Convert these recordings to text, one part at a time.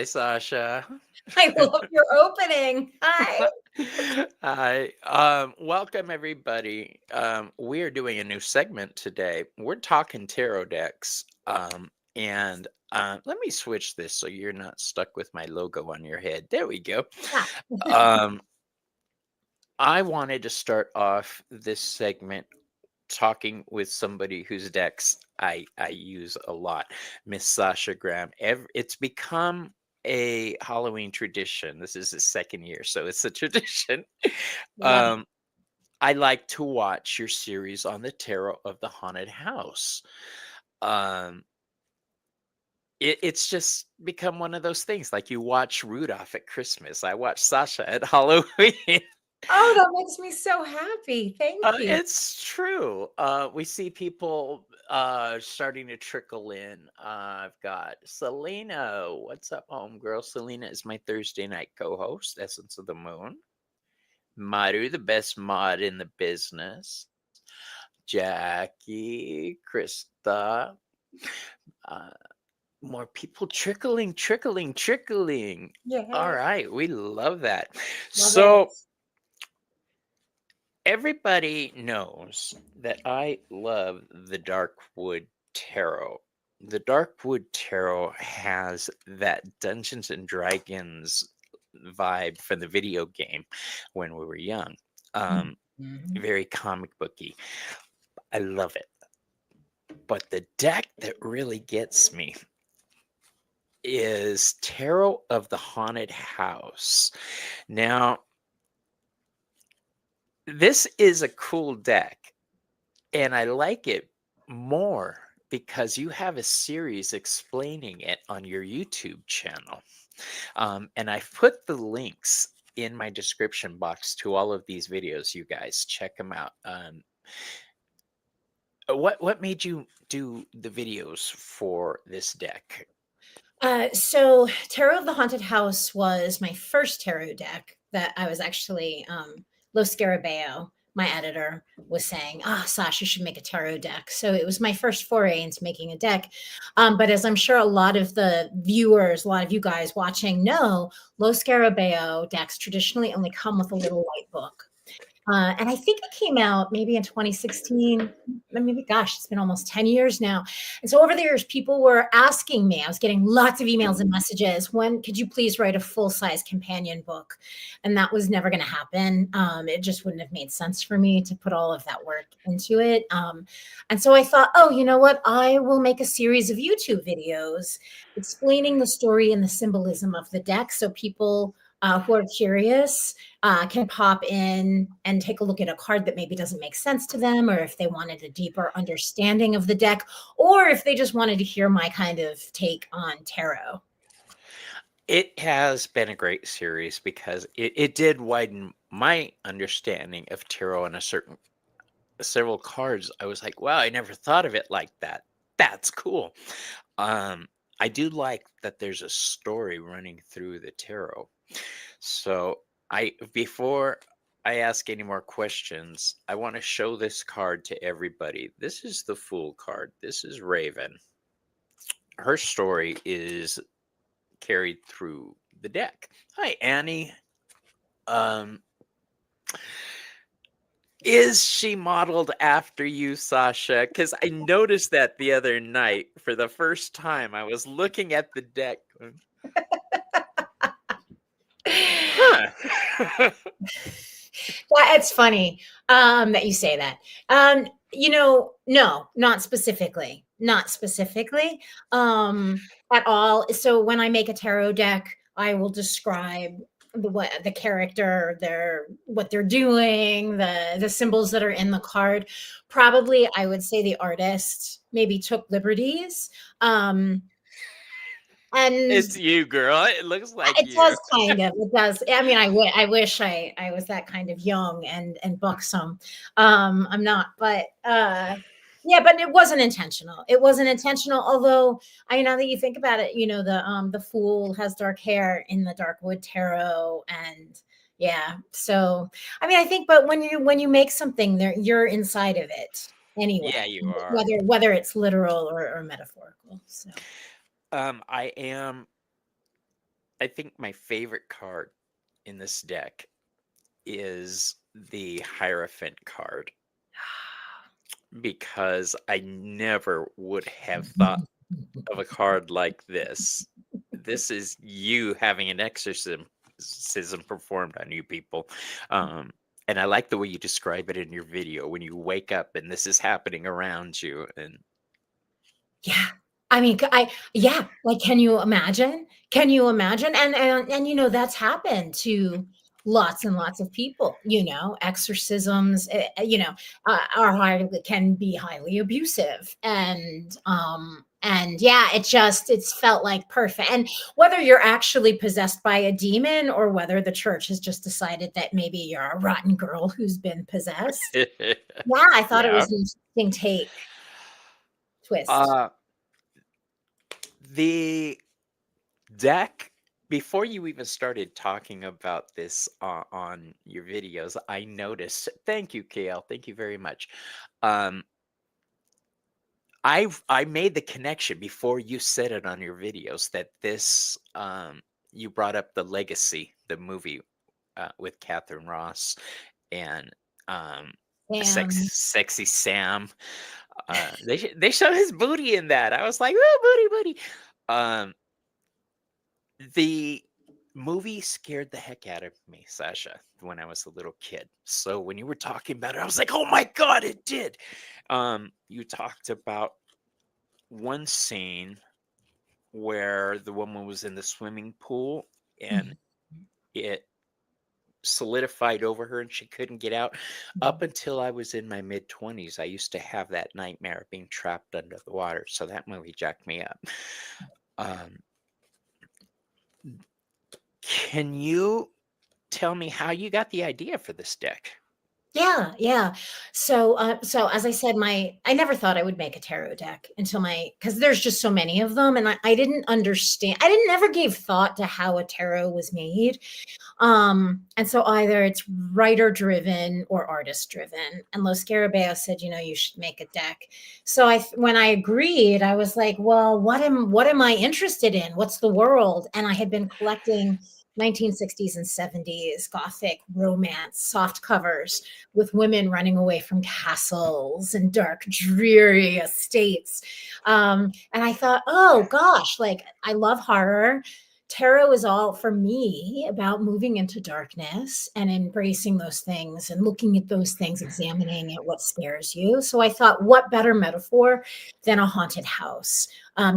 Hi, Sasha. I love your opening. Hi. Hi. Welcome everybody. We are doing a new segment today. We're talking tarot decks. And Let me switch this so you're not stuck with my logo on your head. There we go. Yeah. Um, I wanted to start off this segment talking with somebody whose decks I use a lot, Miss Sasha Graham. It's become a Halloween tradition. This is the second year, so it's a tradition. Love it. um, I like to watch your series on the tarot of the haunted house. Um, it's just become one of those things. Like you watch Rudolph at Christmas. I watch Sasha at Halloween. Oh, that makes me so happy. Thank you. It's true. We see people starting to trickle in. I've got Selena. What's up, homegirl? Selena is my Thursday night co-host, Essence of the Moon. Maru, the best mod in the business. Jackie, Krista. Uh, More people trickling. All Yay. right, we love that. Love it. So everybody knows that I love the Darkwood Tarot. The Darkwood Tarot has that Dungeons and Dragons vibe from the video game when we were young. Mhm. Very comic booky. I love it. But the deck that really gets me is Tarot of the Haunted House. Now, this is a cool deck. And I like it more because you have a series explaining it on your YouTube channel. And I've put the links in my description box to all of these videos. You guys check them out. What made you do the videos for this deck? So Tarot of the Haunted House was my first tarot deck that I was actually Lo Scarabeo, my editor, was saying, Sasha should make a tarot deck. So it was my first foray into making a deck. But as I'm sure a lot of the viewers, a lot of you guys watching know, Lo Scarabeo decks traditionally only come with a little white book. And I think it came out maybe in 2016. Maybe, gosh, it's been almost 10 years now. And so over the years, people were asking me, I was getting lots of emails and messages, when could you please write a full size companion book? And that was never going to happen. It just wouldn't have made sense for me to put all of that work into it. And so I thought, oh, you know what? I will make a series of YouTube videos explaining the story and the symbolism of the deck so people who are curious can pop in and take a look at a card that maybe doesn't make sense to them, or if they wanted a deeper understanding of the deck, or if they just wanted to hear my kind of take on tarot. It has been a great series because it did widen my understanding of tarot in a certain several cards. I was like, wow, I never thought of it like that. That's cool. Um, I do like that there's a story running through the tarot. So before I ask any more questions, I want to show this card to everybody. This is the Fool card. This is Raven. Her story is carried through the deck. Hi, Annie. Um, Is she modeled after you, Sasha? Because I noticed that the other night for the first time. I was looking at the deck. Huh. Yeah, it's funny that you say that. No, not specifically, not specifically at all. So when I make a tarot deck, I will describe the character, their what they're doing, the symbols that are in the card. Probably, I would say the artist maybe took liberties. Um, and It's you, girl. It looks like it does you. kind of. It does. I mean, I wish I was that kind of young and buxom. I'm not, but yeah, but it wasn't intentional. It wasn't intentional. Although I know that you think about it, the fool has dark hair in the Darkwood Tarot, and yeah. So I mean, I think, but when you make something, there you're inside of it Yeah, anyway, you are. whether it's literal or metaphorical. So. I am I think my favorite card in this deck is the Hierophant card because I never would have thought of a card like this. This is you having an exorcism performed on you people. And I like the way you describe it in your video when you wake up and this is happening around you. And Yeah. I mean, yeah, like, can you imagine? Can you imagine? And you know, that's happened to lots and lots of people, you know, exorcisms, you know, are highly can be highly abusive. And yeah, it's felt like perfect. And whether you're actually possessed by a demon or whether the church has just decided that maybe you're a rotten girl who's been possessed. Yeah, I thought it yeah. was an interesting take twist. Uh, the deck, before you even started talking about this on your videos, I noticed. Thank you, KL. Thank you very much. Um, I made the connection before you said it on your videos that this you brought up the Legacy, the movie with Catherine Ross and um Damn. sexy Sam. They show his booty in that. I was like, "Ooh, booty, booty." Um, the movie scared the heck out of me, Sasha, when I was a little kid. So when you were talking about it, I was like, "Oh my god, it did." You talked about one scene where the woman was in the swimming pool and Mhm. it solidified over her and she couldn't get out. Up until I was in my mid 20s, I used to have that nightmare of being trapped under the water. So that movie jacked me up. Um, can you tell me how you got the idea for this deck? Yeah, yeah. So as I said, I never thought I would make a tarot deck until because there's just so many of them, and I didn't understand. I didn't never gave thought to how a tarot was made. And so either it's writer driven or artist driven. And Los Scarabeo said, you know, you should make a deck. So when I agreed, I was like, well, what am I interested in? What's the world? And I had been collecting 1960s and 70s gothic romance soft covers with women running away from castles and dark dreary estates. And I thought, oh gosh, like I love horror. Tarot is all for me about moving into darkness and embracing those things and looking at those things, examining at what scares you. So I thought, what better metaphor than a haunted house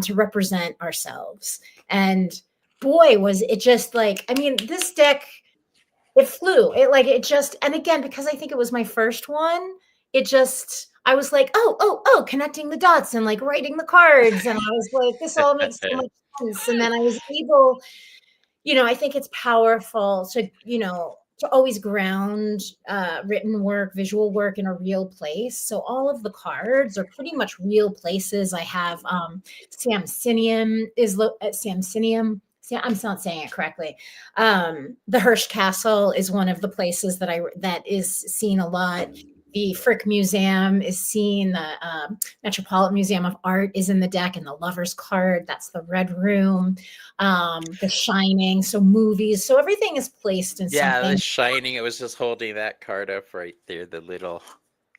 to represent ourselves? And boy, was it just like, I mean, this deck, it flew. It just, and again, because I think it was my first one, I was like, oh, connecting the dots and like writing the cards. And I was like, this all makes so much sense. And then I was able, you know, I think it's powerful to, you know, to always ground written work, visual work in a real place. So all of the cards are pretty much real places. I have Samsinium. I'm not saying it correctly. The Hirsch Castle is one of the places that is seen a lot. The Frick Museum is seen. The Metropolitan Museum of Art is in the deck, and the Lover's Card. That's the Red Room. The Shining, so movies, so everything is placed in Yeah, The something. Shining. I was just holding that card up right there. The little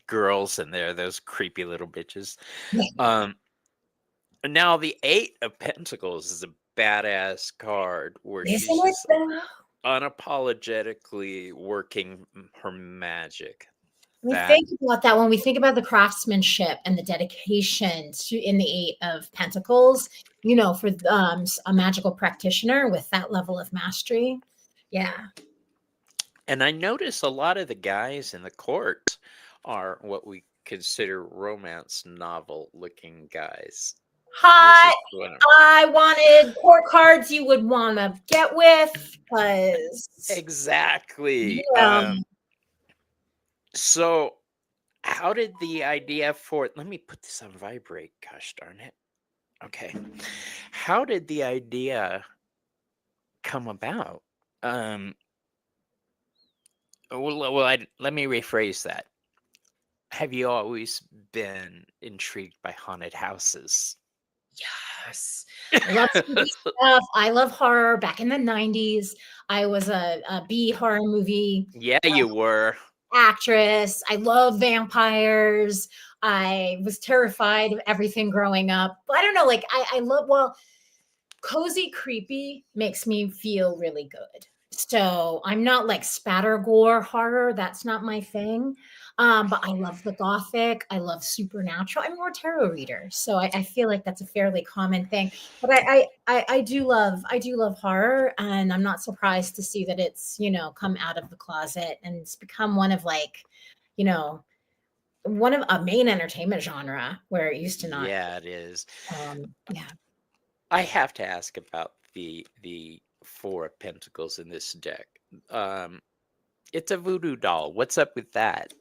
girls in there, those creepy little bitches. Um, Now the Eight of Pentacles is a badass card where she's Isn't it just though? unapologetically working her magic. We That think about that when we think about the craftsmanship and the dedication to in the Eight of Pentacles, you know, for a magical practitioner with that level of mastery. Yeah. and I notice a lot of the guys in the court are what we consider romance novel looking guys. This Hot. is one of I wanted court cards you would want to get with because exactly. yeah. So how did the idea for let me put this on vibrate, gosh darn it. Okay. How did the idea come about? Um let me rephrase that. Have you always been intrigued by haunted houses? Yes. I love spooky stuff. I love horror. Back in the 90s, I was a B horror movie Yeah, you were. actress. I love vampires. I was terrified of everything growing up. But I don't know, like I love well, cozy creepy makes me feel really good. So I'm not like spatter gore horror. That's not my thing. But I love the gothic. I love supernatural. I'm more tarot reader, so I feel like that's a fairly common thing. But I do love horror, and I'm not surprised to see that it's come out of the closet and it's become one of like you know one of a main entertainment genre where it used to not. Yeah, it is. Yeah. I have to ask about the Four of Pentacles in this deck. Um, it's a voodoo doll. What's up with that?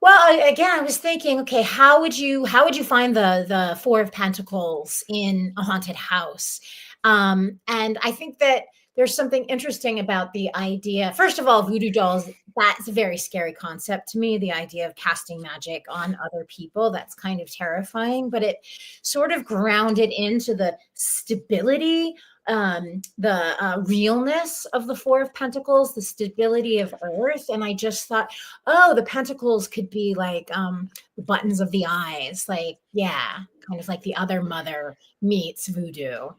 Well, again, I was thinking, okay, how would you find the Four of Pentacles in a haunted house? And I think that there's something interesting about the idea. First of all, voodoo dolls, that's a very scary concept to me. The idea of casting magic on other people, that's kind of terrifying, but it sort of grounded into the stability, the realness of the Four of Pentacles, the stability of Earth. And I just thought, oh, the pentacles could be like the buttons of the eyes, like yeah, kind of like the other mother meets voodoo.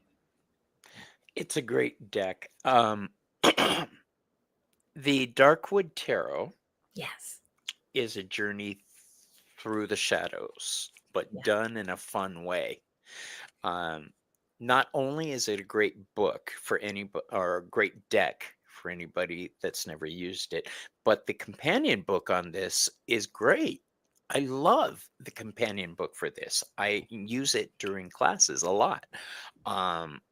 It's a great deck. The Darkwood Tarot Yes. is a journey through the shadows, but Yeah. done in a fun way. Um, Not only is it a great book for anybody or a great deck for anybody that's never used it, but the companion book on this is great. I love the companion book for this. I use it during classes a lot. Um,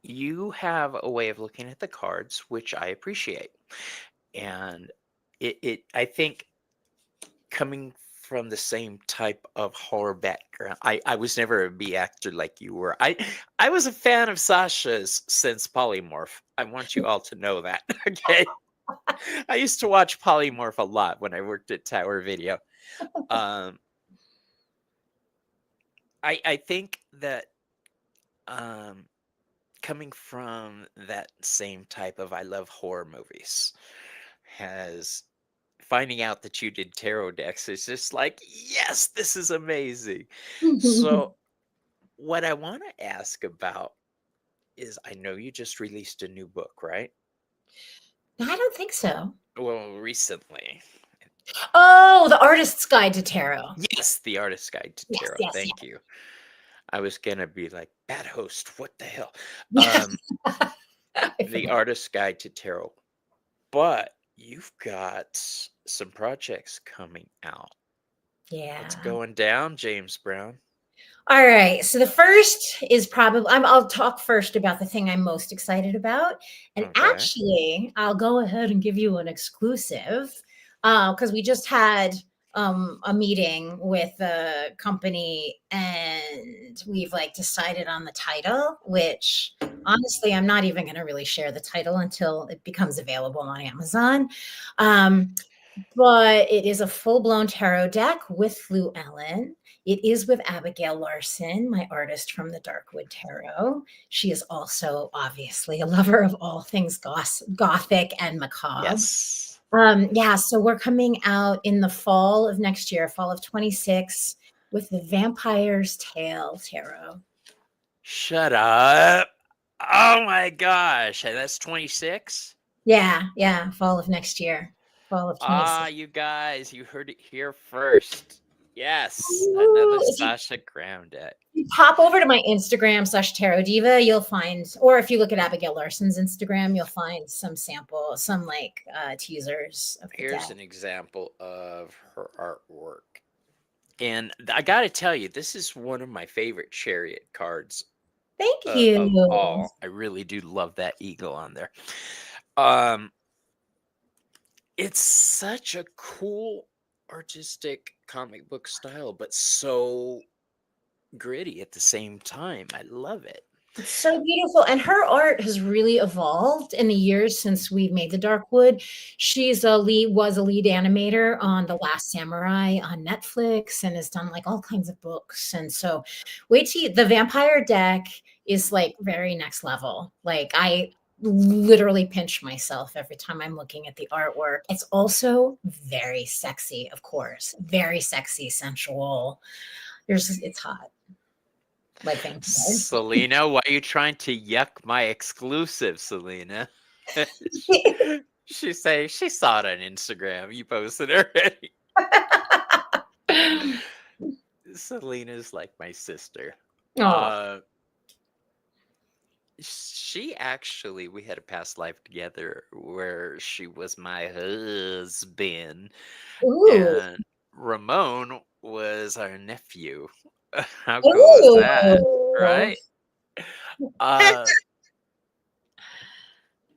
you have a way of looking at the cards, which I appreciate. And I think coming from the same type of horror background. I was never a B actor like you were. I was a fan of Sasha's since Polymorph. I want you all to know that. Okay. I used to watch Polymorph a lot when I worked at Tower Video. Um I think that um coming from that same type of I love horror movies has finding out that you did tarot decks is just like, yes, this is amazing. So, what I want to ask about is I know you just released a new book, right? I don't think so. Well, recently. Oh, the Artist's Guide to Tarot. Yes, The Artist's Guide to Yes, Tarot. yes, Thank you. I was gonna be like, bad host, what the hell? yes. Um, I The forget. Artist's Guide to Tarot. But you've got some projects coming out. What's Yeah. going down, James Brown? All right. So the first is probably I'll talk first about the thing I'm most excited about, and Okay. actually, I'll go ahead and give you an exclusive because we just had a meeting with the company, and we've like decided on the title. Which honestly, I'm not even going to really share the title until it becomes available on Amazon. Um, but it is a full-blown tarot deck with Lou Ellen. It is with Abigail Larson, my artist from the Darkwood Tarot. She is also obviously a lover of all things gothic and macabre. Yes. Yeah, so we're coming out in the fall of next year, fall of 26, with the Vampire's Tale Tarot. Shut up. Oh my gosh. And that's 26? Yeah, fall of next year, fall of 26. Ah, you guys, you heard it here first. Yes, Ooh, another if you Sasha Graham deck. pop over to my Instagram /Tarot Diva, you'll find, or if you look at Abigail Larson's Instagram, you'll find some sample, some like teasers of the deck. Here's an example of her artwork. And I got to tell you, this is one of my favorite chariot cards Thank of you. all. I really do love that eagle on there. Um, it's such a cool artistic comic book style, but so gritty at the same time. I love it. It's so beautiful, and her art has really evolved in the years since we've made the Darkwood. She's a lead was a lead animator on The Last Samurai on Netflix and has done like all kinds of books. And so wait till the vampire deck is like very next level. Like I literally pinch myself every time I'm looking at the artwork. It's also very sexy, of course. Very sexy, sensual. It's hot. Like vampires. Selena, why are you trying to yuck my exclusive, Selena? She say she saw it on Instagram. You posted already. Selena's like my sister. Oh. She actually, we had a past life together where she was my husband, Ooh. and Ramon was our nephew. How cool is that, Ooh. right?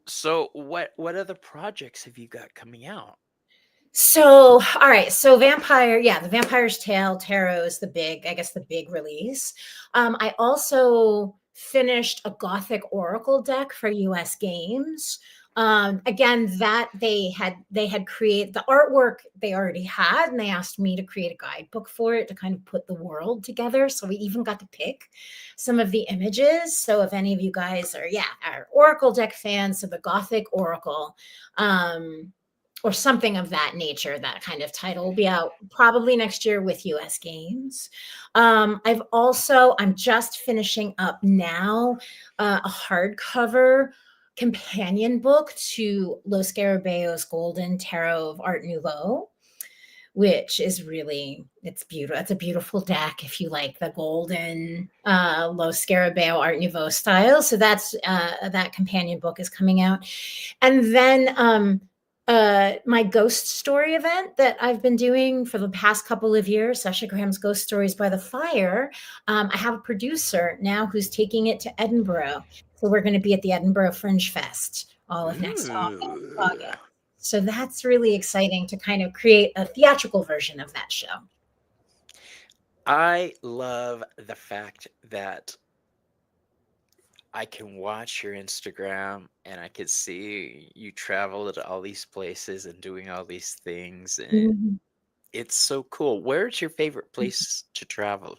So what other projects have you got coming out? So, all right. So, Vampire, yeah, the Vampire's Tale Tarot is the big, I guess, the big release. I also finished a Gothic Oracle deck for US Games. Again, that they had created the artwork they already had, and they asked me to create a guidebook for it to kind of put the world together. So we even got to pick some of the images. So if any of you guys are Oracle deck fans of the Gothic Oracle, or something of that nature, that kind of title will be out probably next year with US Games. I'm just finishing up now a hardcover companion book to Los Scarabaeo's Golden Tarot of Art Nouveau, which is really, it's beautiful. It's a beautiful deck if you like the golden Los Scarabaeo Art Nouveau style. So that's that companion book is coming out. And then my ghost story event that I've been doing for the past couple of years, Sasha Graham's Ghost Stories by the Fire. I have a producer now who's taking it to Edinburgh. So we're going to be at the Edinburgh Fringe Fest all of next August. So that's really exciting to kind of create a theatrical version of that show. I love the fact that I can watch your Instagram and I can see you travel to all these places and doing all these things. And it's so cool. Where's your favorite place to travel?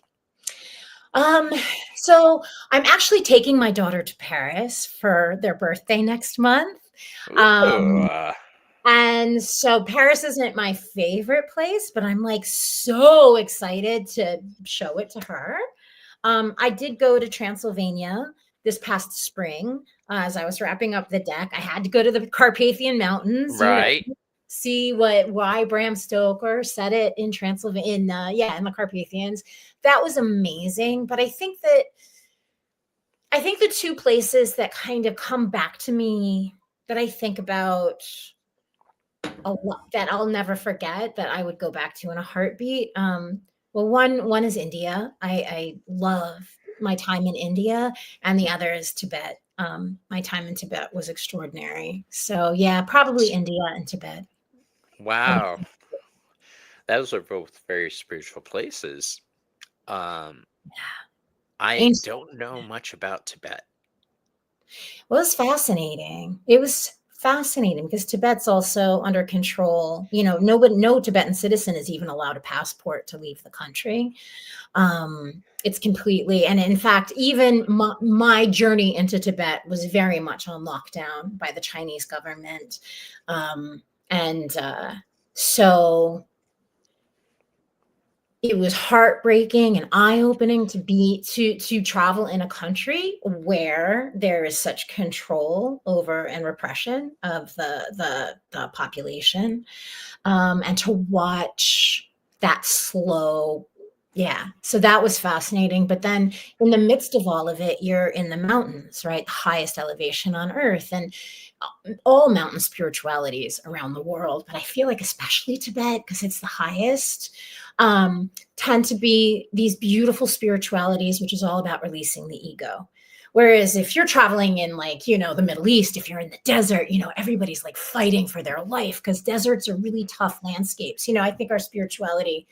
So I'm actually taking my daughter to Paris for their birthday next month. And so Paris isn't my favorite place, but I'm like so excited to show it to her. I did go to Transylvania this past spring as I was wrapping up the deck. I had to go to the Carpathian Mountains, Right. See why Bram Stoker set it in Transylvania, in the Carpathians. That was amazing. But I think the two places that kind of come back to me that I think about a lot, that I'll never forget, that I would go back to in a heartbeat. Well, one is India. I love my time in India, and the other is Tibet. My time in Tibet was extraordinary. So yeah, probably India and Tibet. Wow. Those are both very spiritual places. I don't know much about Tibet. Well, it's fascinating. It was fascinating because Tibet's also under control. No Tibetan citizen is even allowed a passport to leave the country. It's completely, and in fact, even my journey into Tibet was very much on lockdown by the Chinese government. So it was heartbreaking and eye-opening to travel in a country where there is such control over and repression of the population, and to watch that slow. Yeah. So that was fascinating. But then in the midst of all of it, you're in the mountains, right? Highest elevation on earth, and all mountain spiritualities around the world. But I feel like especially Tibet, because it's the highest, tend to be these beautiful spiritualities, which is all about releasing the ego. Whereas if you're traveling in the Middle East, if you're in the desert, everybody's like fighting for their life because deserts are really tough landscapes. I think our spirituality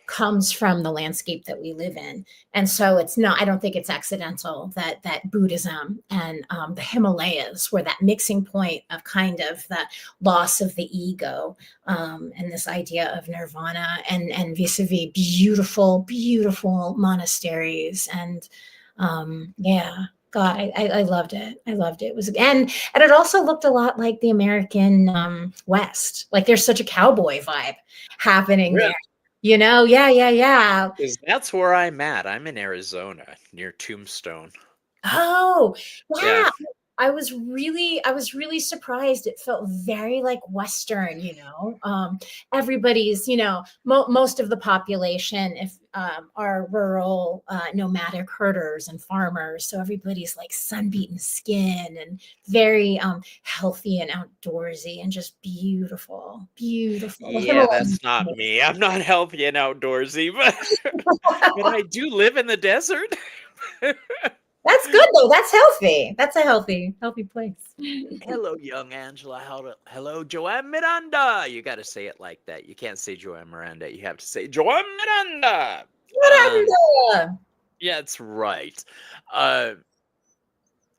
comes from the landscape that we live in. And so it's not, I don't think it's accidental that Buddhism and the Himalayas were that mixing point of kind of the loss of the ego, and this idea of nirvana, and vis-a-vis beautiful, beautiful monasteries. And yeah, God, I loved it. I loved it. It was, and it also looked a lot like the American West. Like there's such a cowboy vibe happening Really? there. Yeah, yeah, yeah. 'Cause that's where I'm at. I'm in Arizona near Tombstone. Oh, Yeah. yeah. I was really surprised. It felt very like Western, everybody's, most of the population, if are rural, nomadic herders and farmers. So everybody's like sunbeaten skin and very healthy and outdoorsy and just beautiful, beautiful. The Yeah, that's Himalayas. not me. I'm not healthy and outdoorsy, but but I do live in the desert. That's good though. That's healthy. That's a healthy place. Hello, young Angela. Hello, Joanne Miranda. You got to say it like that. You can't say Joanne Miranda. You have to say Joanne Miranda. Miranda. Yeah, that's right.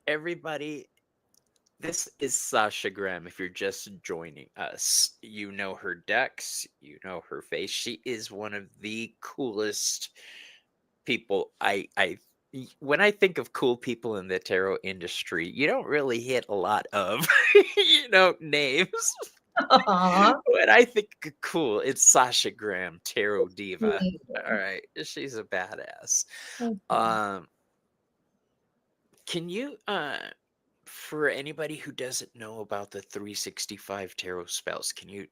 Everybody, this is Sasha Graham. If you're just joining us, you know her decks, you know her face. She is one of the coolest people when I think of cool people in the tarot industry, you don't really hit a lot of names. Aw. When I think cool, it's Sasha Graham, Tarot Diva. Sweet. All right, she's a badass. Thank you. Um, can you for anybody who doesn't know about the 365 tarot spells, can you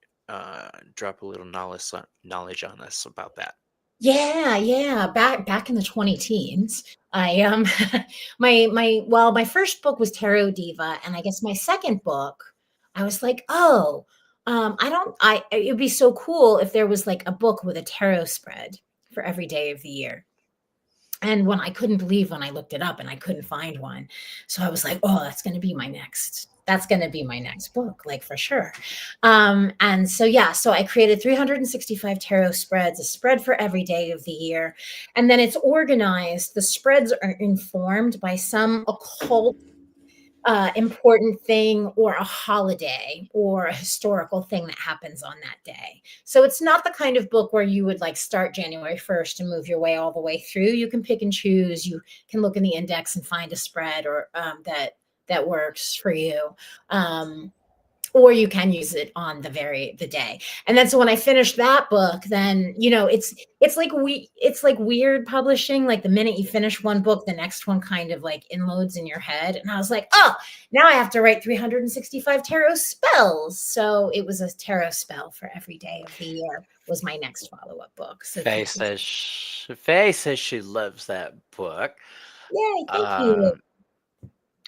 drop a little knowledge on us about that? Yeah, yeah. Back in the 20 teens, I my first book was Tarot Diva, and I guess my second book, I was like, oh, I don't I it'd be so cool if there was like a book with a tarot spread for every day of the year. And when I couldn't believe when I looked it up and I couldn't find one. So I was like, oh, that's going to be my next book, like for sure. And so, yeah, so I created 365 tarot spreads, a spread for every day of the year. And then it's organized. The spreads are informed by some occult important thing or a holiday or a historical thing that happens on that day. So it's not the kind of book where you would like start January 1st and move your way all the way through. You can pick and choose. You can look in the index and find a spread or that works for you. Or you can use it on the day. And then so when I finished that book, then it's like weird publishing. Like the minute you finish one book, the next one kind of like inloads in your head. And I was like, oh, now I have to write 365 tarot spells. So it was a tarot spell for every day of the year was my next follow-up book. So Faye says she loves that book. yay, thank you.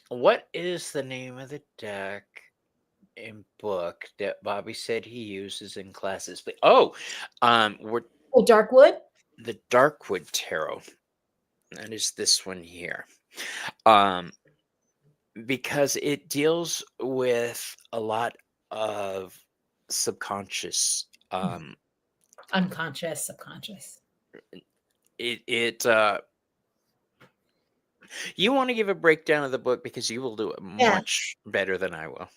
What is the name of the deck and book that Bobby said he uses in classes? But we're Darkwood. The Darkwood Tarot. That is this one here. Because it deals with a lot of subconscious, Unconscious, subconscious. You want to give a breakdown of the book because you will do it much better than I will.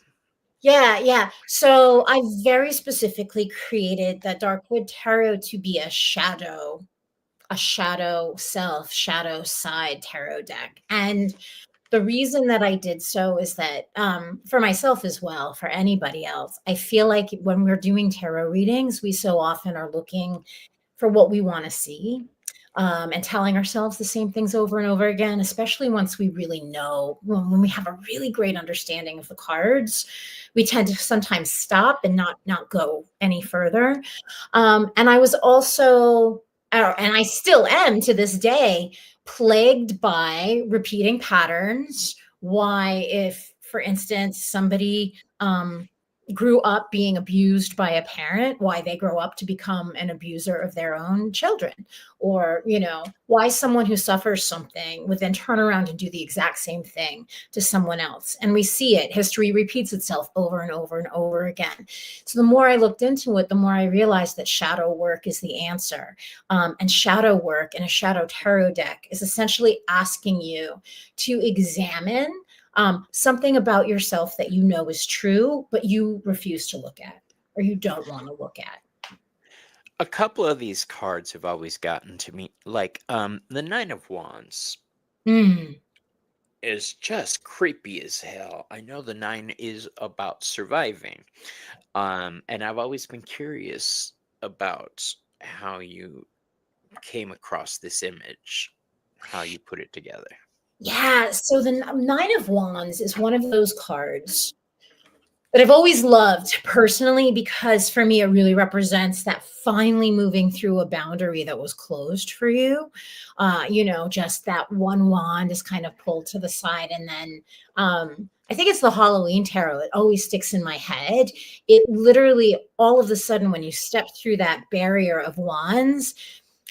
Yeah. So I very specifically created the Darkwood Tarot to be a shadow self, shadow side tarot deck. And the reason that I did so is that for myself as well, for anybody else, I feel like when we're doing tarot readings, we so often are looking for what we want to see. And telling ourselves the same things over and over again, especially once we really know, when we have a really great understanding of the cards, we tend to sometimes stop and not go any further. And I was also, and I still am to this day, plagued by repeating patterns. Why, if, for instance, somebody grew up being abused by a parent, why they grow up to become an abuser of their own children, or, why someone who suffers something would then turn around and do the exact same thing to someone else. And we see it. History repeats itself over and over and over again. So the more I looked into it, the more I realized that shadow work is the answer. And shadow work in a shadow tarot deck is essentially asking you to examine something about yourself that you know is true, but you refuse to look at or you don't want to look at. A couple of these cards have always gotten to me, like the Nine of Wands Mm. is just creepy as hell. I know the nine is about surviving, and I've always been curious about how you came across this image, how you put it together. Yeah. So the Nine of Wands is one of those cards that I've always loved personally because for me, it really represents that finally moving through a boundary that was closed for you. Just that one wand is kind of pulled to the side. And then I think it's the Halloween tarot. It always sticks in my head. It literally, all of a sudden, when you step through that barrier of wands,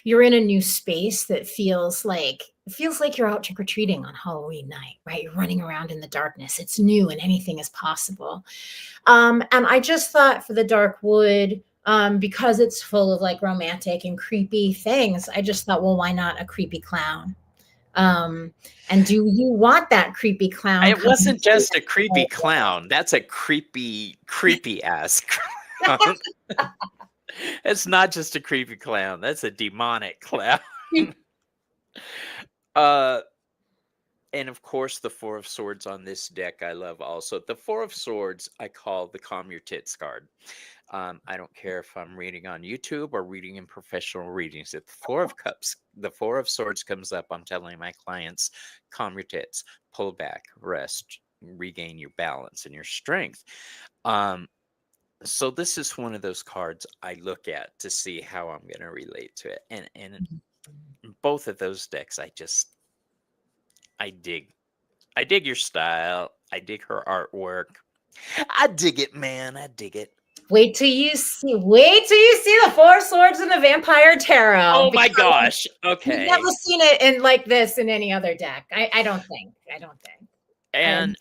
you're in a new space that feels like you're out trick-or-treating on Halloween night, right? You're running around in the darkness. It's new and anything is possible. And I just thought for the dark wood, because it's full of like romantic and creepy things, I just thought, well, why not a creepy clown? And do you want that creepy clown It coming wasn't through just a creepy that clown. That's a creepy ass clown. It's not just a creepy clown. That's a demonic clown. uh, and of course, the Four of Swords on this deck I love also. The Four of Swords I call the Calm Your Tits card. I don't care if I'm reading on YouTube or reading in professional readings. If the Four of Swords comes up, I'm telling my clients, calm your tits, pull back, rest, regain your balance and your strength. So this is one of those cards I look at to see how I'm going to relate to it. And both of those decks, I dig. I dig your style. I dig her artwork. I dig it, man. I dig it. Wait till you see the Four Swords and the Vampire Tarot, Oh my because gosh. you've never Okay. seen it in like this in any other deck. I don't think. I don't think. And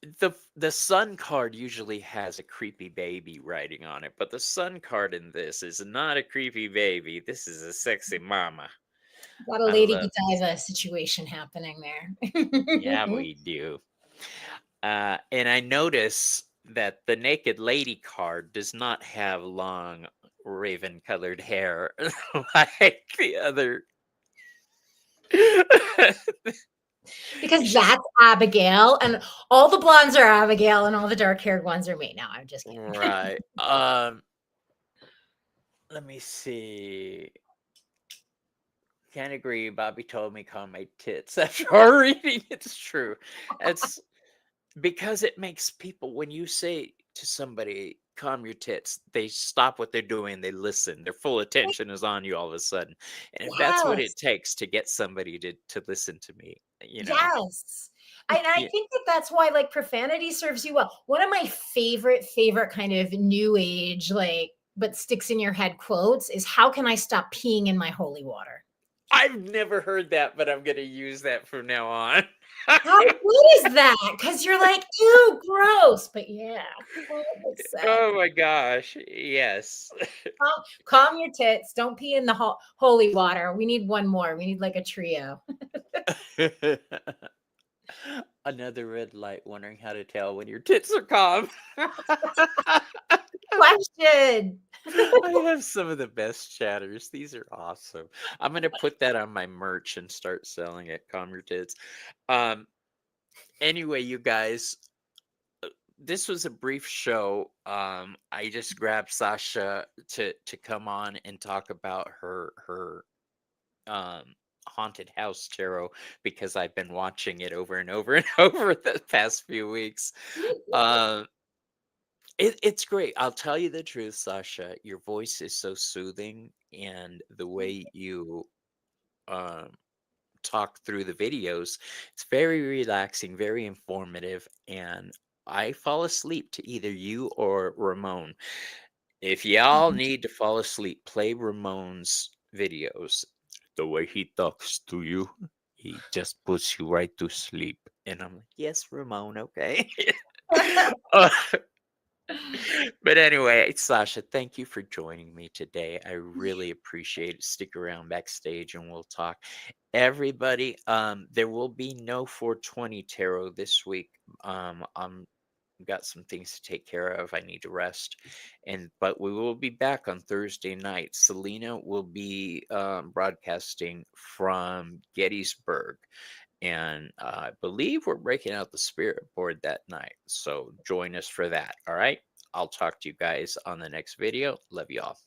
And the sun card usually has a creepy baby writing on it, but the sun card in this is not a creepy baby. This is a sexy mama. got a I Lady love. Godiva situation happening Yeah, there. we do. And I notice that the naked lady card does not have long raven colored hair like the other. Because that's Abigail, and all the blondes are Abigail, and all the dark-haired ones are me. No, I'm just kidding. Right. Let me see. Can't agree. Bobby told me calm my tits after our reading. It's true. It's because it makes people, when you say to somebody, calm your tits, they stop what they're doing, they listen. Their full attention is on you all of a sudden. And if that's what Yes. it takes to get somebody to listen to me, Yes. And I yeah, think that that's why, like, profanity serves you well. One of my favorite kind of new age, like, but sticks in your head quotes is, "How can I stop peeing in my holy water?" I've never heard that, but I'm going to use that from now on. How good is that? Because you're like, "Ew, gross." But yeah, well, it's Oh my gosh. Yes. calm your tits. Don't pee in the holy water. We need one more. We need like a trio. Another red light wondering how to tell when your tits are calm. Question. I have some of the best chatters. These are awesome. I'm gonna put that on my merch and start selling it. Calm your tits. Um. Anyway, you guys, this was a brief show. I just grabbed Sasha to come on and talk about her um haunted house tarot because I've been watching it over and over and over the past few weeks. Um. It's great. I'll tell you the truth, Sasha. Your voice is so soothing, and the way you um, talk through the videos, it's very relaxing, very informative, and I fall asleep to either you or Ramon. If y'all need to fall asleep, play Ramon's videos. The way he talks to you, he just puts you right to sleep. And I'm like, yes, Ramon, okay. Uh, but anyway, Sasha, thank you for joining me today. I really appreciate it. Stick around backstage and we'll talk. Everybody, there will be no 420 tarot this week. I'm got some things to take care of. I need to rest, but we will be back on Thursday night. Selena will be broadcasting from Gettysburg, and I believe we're breaking out the spirit board that night. So join us for that. All right. I'll talk to you guys on the next video. Love you all.